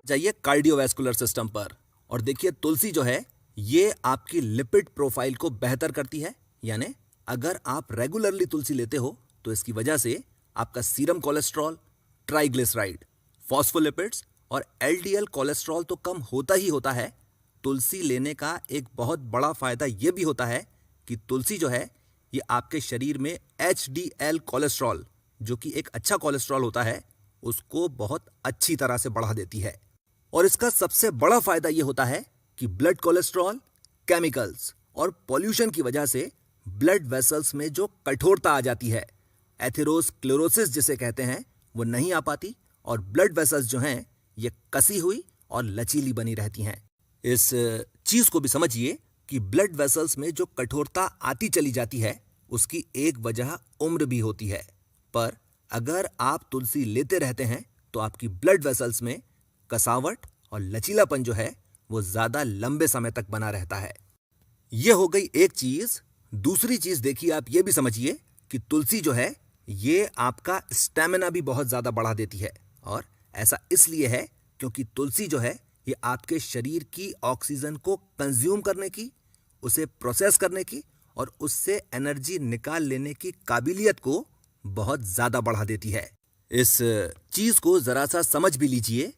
जाइए cardiovascular system पर और देखिए तुलसी जो है ये आपकी लिपिड प्रोफाइल को बेहतर करती है। यानी अगर आप रेगुलरली तुलसी लेते हो तो इसकी वजह से आपका सीरम कोलेस्ट्रॉल, ट्राइग्लिसराइड, फॉस्फोलिपिड्स और एलडीएल कोलेस्ट्रॉल तो कम होता ही होता है। तुलसी लेने का एक बहुत बड़ा फायदा यह भी होता है कि तुलसी जो है ये आपके शरीर में एचडीएल कोलेस्ट्रॉल, जो कि एक अच्छा कोलेस्ट्रॉल होता है, उसको बहुत अच्छी तरह से बढ़ा देती है। और इसका सबसे बड़ा फायदा यह होता है कि ब्लड कोलेस्ट्रॉल, केमिकल्स और पॉल्यूशन की वजह से ब्लड वेसल्स में जो कठोरता आ जाती है, एथेरोस्क्लेरोसिस जिसे कहते हैं, वो नहीं आ पाती और ब्लड वेसल्स जो हैं ये कसी हुई और लचीली बनी रहती हैं। इस चीज को भी समझिए कि ब्लड वेसल्स में जो कठोरता आती चली जाती है उसकी एक वजह उम्र भी होती है। पर अगर आप तुलसी लेते रहते हैं तो आपकी ब्लड वेसल्स में कसावट और लचीलापन जो है वो ज्यादा लंबे समय तक बना रहता है। यह हो गई एक चीज। दूसरी चीज देखिए, आप ये भी समझिए कि तुलसी जो है ये आपका स्टेमिना भी बहुत ज्यादा बढ़ा देती है। और ऐसा इसलिए है क्योंकि तुलसी जो है ये आपके शरीर की ऑक्सीजन को कंज्यूम करने की, उसे प्रोसेस करने की और उससे एनर्जी निकाल लेने की काबिलियत को बहुत ज्यादा बढ़ा देती है। इस चीज को जरा सा समझ भी लीजिए।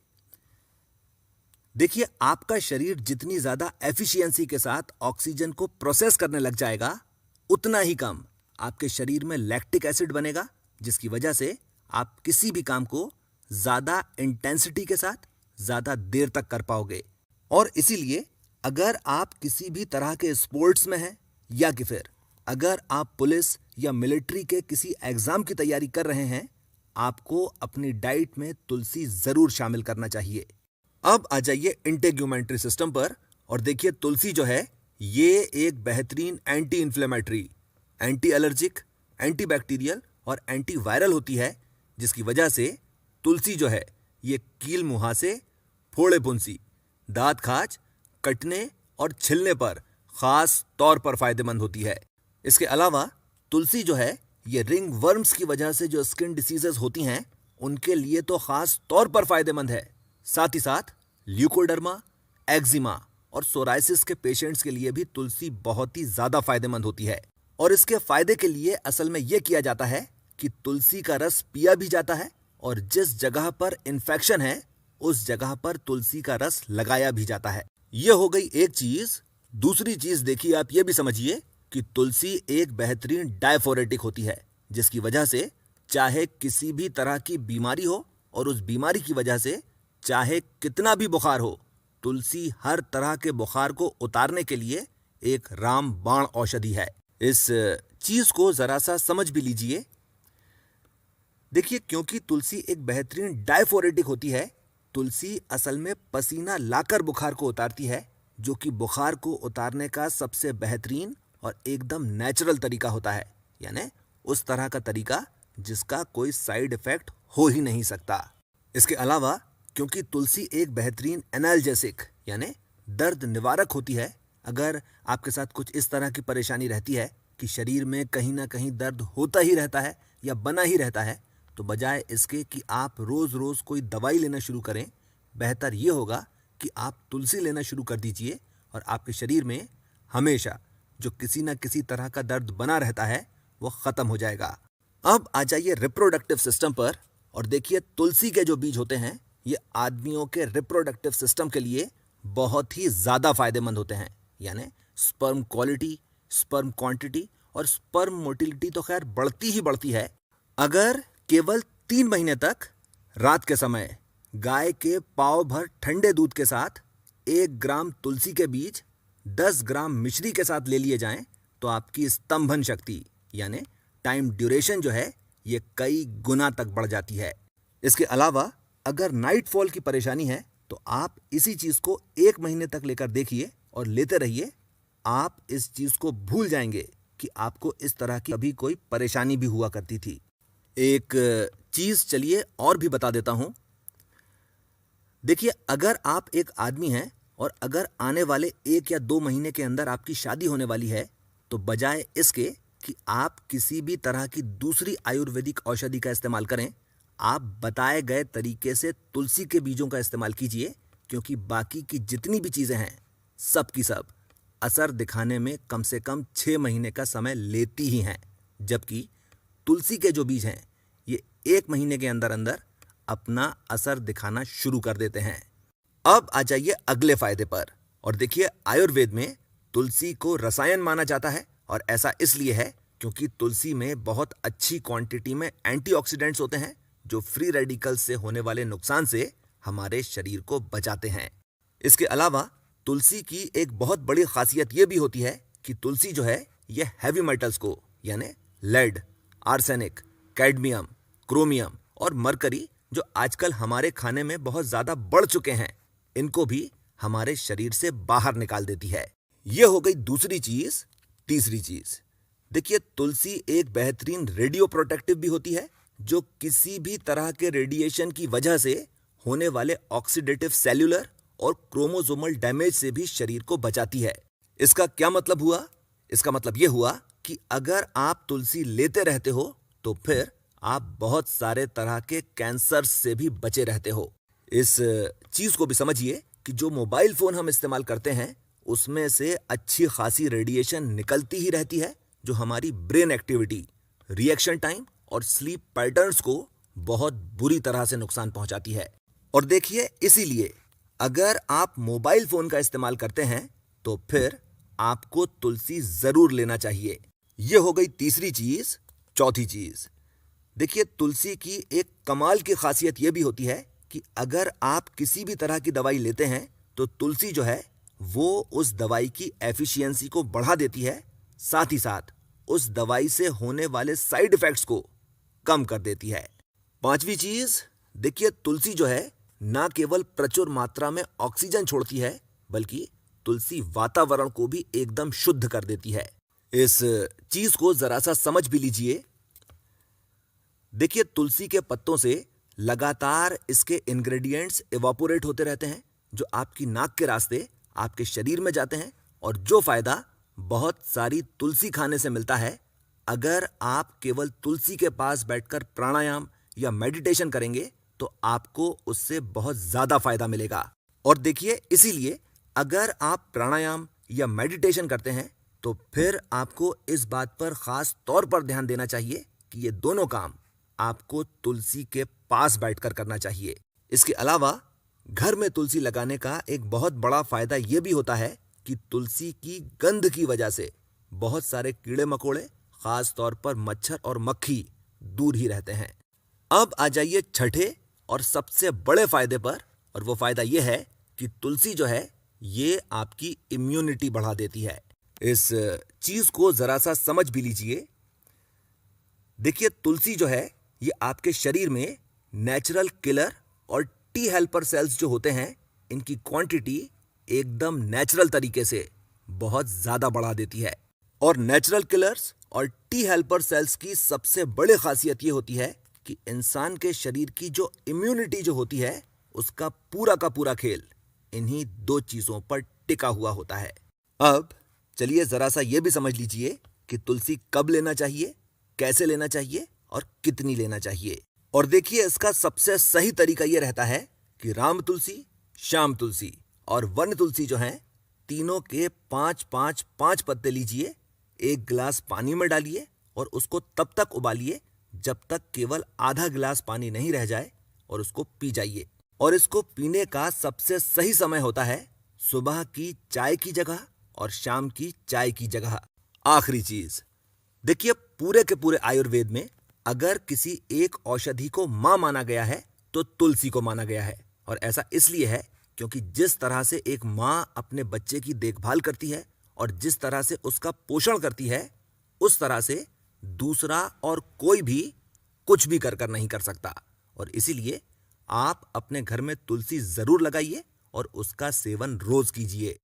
देखिए, आपका शरीर जितनी ज्यादा एफिशिएंसी के साथ ऑक्सीजन को प्रोसेस करने लग जाएगा, उतना ही कम आपके शरीर में लैक्टिक एसिड बनेगा, जिसकी वजह से आप किसी भी काम को ज्यादा इंटेंसिटी के साथ ज्यादा देर तक कर पाओगे। और इसीलिए अगर आप किसी भी तरह के स्पोर्ट्स में हैं या कि फिर अगर आप पुलिस या मिलिट्री के किसी एग्जाम की तैयारी कर रहे हैं, आपको अपनी डाइट में तुलसी जरूर शामिल करना चाहिए। अब आ जाइए इंटेग्यूमेंट्री सिस्टम पर और देखिए तुलसी जो है ये एक बेहतरीन anti inflammatory, anti allergic, anti bacterial और एंटी वायरल होती है, जिसकी वजह से तुलसी जो है ये कील मुहासे, फोड़े फुंसी, दांत खाज, कटने और छिलने पर खास तौर पर फायदेमंद होती है। इसके अलावा तुलसी जो है ये रिंग वर्म्स की वजह से जो स्किन डिसीजेस होती हैं उनके लिए तो खास तौर पर फायदेमंद है। साथ ही साथ ल्यूकोडर्मा, एक्जिमा और सोराइसिस के पेशेंट्स के लिए भी तुलसी बहुत ही ज्यादा फायदेमंद होती है। और इसके फायदे के लिए असल में यह किया जाता है कि तुलसी का रस पिया भी जाता है और जिस जगह पर इन्फेक्शन है उस जगह पर तुलसी का रस लगाया भी जाता है। यह हो गई एक चीज। दूसरी चीज देखिए, आप यह भी समझिए कि तुलसी एक बेहतरीन डायफोरेटिक होती है, जिसकी वजह से चाहे किसी भी तरह की बीमारी हो और उस बीमारी की वजह से चाहे कितना भी बुखार हो, तुलसी हर तरह के बुखार को उतारने के लिए एक रामबाण औषधि है। इस चीज को जरा सा समझ भी लीजिए। देखिए, क्योंकि तुलसी एक बेहतरीन डायफोरेटिक होती है, तुलसी असल में पसीना लाकर बुखार को उतारती है, जो कि बुखार को उतारने का सबसे बेहतरीन और एकदम नेचुरल तरीका होता है। यानी उस तरह का तरीका जिसका कोई साइड इफेक्ट हो ही नहीं सकता। इसके अलावा क्योंकि तुलसी एक बेहतरीन एनाल्जेसिक यानी दर्द निवारक होती है, अगर आपके साथ कुछ इस तरह की परेशानी रहती है कि शरीर में कहीं ना कहीं दर्द होता ही रहता है या बना ही रहता है, तो बजाय इसके कि आप रोज रोज कोई दवाई लेना शुरू करें, बेहतर यह होगा कि आप तुलसी लेना शुरू कर दीजिए और आपके शरीर में हमेशा जो किसी न किसी तरह का दर्द बना रहता है वो खत्म हो जाएगा। अब आ जाइए रिप्रोडक्टिव सिस्टम पर और देखिए तुलसी के जो बीज होते हैं ये आदमियों के रिप्रोडक्टिव सिस्टम के लिए बहुत ही ज्यादा फायदेमंद होते हैं। यानी स्पर्म क्वालिटी, स्पर्म क्वांटिटी और स्पर्म मोटिलिटी तो खैर बढ़ती ही बढ़ती है। अगर केवल 3 महीने तक रात के समय गाय के पाव भर ठंडे दूध के साथ 1 ग्राम तुलसी के बीज 10 ग्राम मिश्री के साथ ले लिए जाएं, तो आपकी स्तंभन शक्ति यानी टाइम ड्यूरेशन जो है ये कई गुना तक बढ़ जाती है। इसके अलावा अगर नाइट फॉल की परेशानी है तो आप इसी चीज को 1 महीने तक लेकर देखिए और लेते रहिए। आप इस चीज को भूल जाएंगे कि आपको इस तरह की कभी कोई परेशानी भी हुआ करती थी। एक चीज चलिए और भी बता देता हूं। देखिए, अगर आप एक आदमी हैं और अगर आने वाले 1 या 2 महीने के अंदर आपकी शादी होने वाली है, तो बजाय इसके कि आप किसी भी तरह की दूसरी आयुर्वेदिक औषधि का इस्तेमाल करें, आप बताए गए तरीके से तुलसी के बीजों का इस्तेमाल कीजिए, क्योंकि बाकी की जितनी भी चीजें हैं सब की सब असर दिखाने में कम से कम 6 महीने का समय लेती ही हैं, जबकि तुलसी के जो बीज हैं ये 1 महीने के अंदर अंदर अपना असर दिखाना शुरू कर देते हैं। अब आ जाइए अगले फायदे पर। और देखिए, आयुर्वेद में तुलसी को रसायन माना जाता है, और ऐसा इसलिए है क्योंकि तुलसी में बहुत अच्छी क्वांटिटी में एंटीऑक्सीडेंट्स होते हैं जो फ्री रेडिकल्स से होने वाले नुकसान से हमारे शरीर को बचाते हैं। इसके अलावा तुलसी की एक बहुत बड़ी खासियत यह भी होती है कि तुलसी जो है यह हैवी मेटल्स को, यानी लेड, आर्सेनिक, कैडमियम, क्रोमियम और मरकरी, जो आजकल हमारे खाने में बहुत ज्यादा बढ़ चुके हैं, इनको भी हमारे शरीर से बाहर निकाल देती है। यह हो गई दूसरी चीज। तीसरी चीज, देखिए, तुलसी एक बेहतरीन रेडियो प्रोटेक्टिव भी होती है, जो किसी भी तरह के रेडिएशन की वजह से होने वाले ऑक्सीडेटिव सेल्यूलर और क्रोमोसोमल डैमेज से भी शरीर को बचाती है। इसका क्या मतलब हुआ? इसका मतलब यह हुआ कि अगर आप तुलसी लेते रहते हो तो फिर आप बहुत सारे तरह के कैंसर से भी बचे रहते हो। इस चीज को भी समझिए कि जो मोबाइल फोन हम इस्तेमाल करते हैं उसमें से अच्छी खासी रेडिएशन निकलती ही रहती है, जो हमारी ब्रेन एक्टिविटी, रिएक्शन टाइम और स्लीप पैटर्न्स को बहुत बुरी तरह से नुकसान पहुंचाती है। और देखिए, इसीलिए अगर आप मोबाइल फोन का इस्तेमाल करते हैं तो फिर आपको तुलसी जरूर लेना चाहिए। यह हो गई तीसरी चीज। चौथी चीज, देखिए, तुलसी की एक कमाल की खासियत यह भी होती है कि अगर आप किसी भी तरह की दवाई लेते हैं तो तुलसी जो है वो उस दवाई की एफिशिएंसी को बढ़ा देती है, साथ ही साथ उस दवाई से होने वाले साइड इफेक्ट्स को कम कर देती है। पांचवी चीज, देखिए, तुलसी जो है ना केवल प्रचुर मात्रा में ऑक्सीजन छोड़ती है, बल्कि तुलसी वातावरण को भी एकदम शुद्ध कर देती है। इस चीज को जरा सा समझ भी लीजिए। देखिए, तुलसी के पत्तों से लगातार इसके इंग्रेडिएंट्स इवापोरेट होते रहते हैं, जो आपकी नाक के रास्ते आपके शरीर में जाते हैं, और जो फायदा बहुत सारी तुलसी खाने से मिलता है, अगर आप केवल तुलसी के पास बैठकर प्राणायाम या मेडिटेशन करेंगे तो आपको उससे बहुत ज्यादा फायदा मिलेगा। और देखिए, इसीलिए अगर आप प्राणायाम या मेडिटेशन करते हैं तो फिर आपको इस बात पर खास तौर पर ध्यान देना चाहिए कि ये दोनों काम आपको तुलसी के पास बैठकर करना चाहिए। इसके अलावा घर में तुलसी लगाने का एक बहुत बड़ा फायदा यह भी होता है कि तुलसी की गंध की वजह से बहुत सारे कीड़े मकोड़े, खास तौर पर मच्छर और मक्खी, दूर ही रहते हैं। अब आ जाइए छठे और सबसे बड़े फायदे पर, और वो फायदा यह है कि तुलसी जो है ये आपकी इम्यूनिटी बढ़ा देती है। इस चीज को जरा सा समझ भी लीजिए। देखिए, तुलसी जो है ये आपके शरीर में नेचुरल किलर और टी हेल्पर सेल्स जो होते हैं, इनकी क्वांटिटी एकदम नेचुरल तरीके से बहुत ज्यादा बढ़ा देती है। और नेचुरल किलर्स और टी हेल्पर सेल्स की सबसे बड़ी खासियत ये होती है कि इंसान के शरीर की जो इम्यूनिटी जो होती है उसका पूरा का पूरा खेल इन्हीं दो चीजों पर टिका हुआ होता है। अब चलिए जरा सा ये भी समझ लीजिए कि तुलसी कब लेना चाहिए, कैसे लेना चाहिए और कितनी लेना चाहिए। और देखिए, इसका सबसे सही तरीका यह रहता है कि राम तुलसी, श्याम तुलसी और वन तुलसी जो हैं, तीनों के 5-5-5 पत्ते लीजिए, 1 गिलास पानी में डालिए और उसको तब तक उबालिए जब तक केवल आधा गिलास पानी नहीं रह जाए, और उसको पी जाइए। और इसको पीने का सबसे सही समय होता है सुबह की चाय की जगह और शाम की चाय की जगह। आखिरी चीज, देखिए, पूरे के पूरे आयुर्वेद में अगर किसी एक औषधि को मां माना गया है तो तुलसी को माना गया है। और ऐसा इसलिए है क्योंकि जिस तरह से एक मां अपने बच्चे की देखभाल करती है और जिस तरह से उसका पोषण करती है, उस तरह से दूसरा और कोई भी कुछ भी कर नहीं कर सकता। और इसीलिए आप अपने घर में तुलसी जरूर लगाइए और उसका सेवन रोज कीजिए।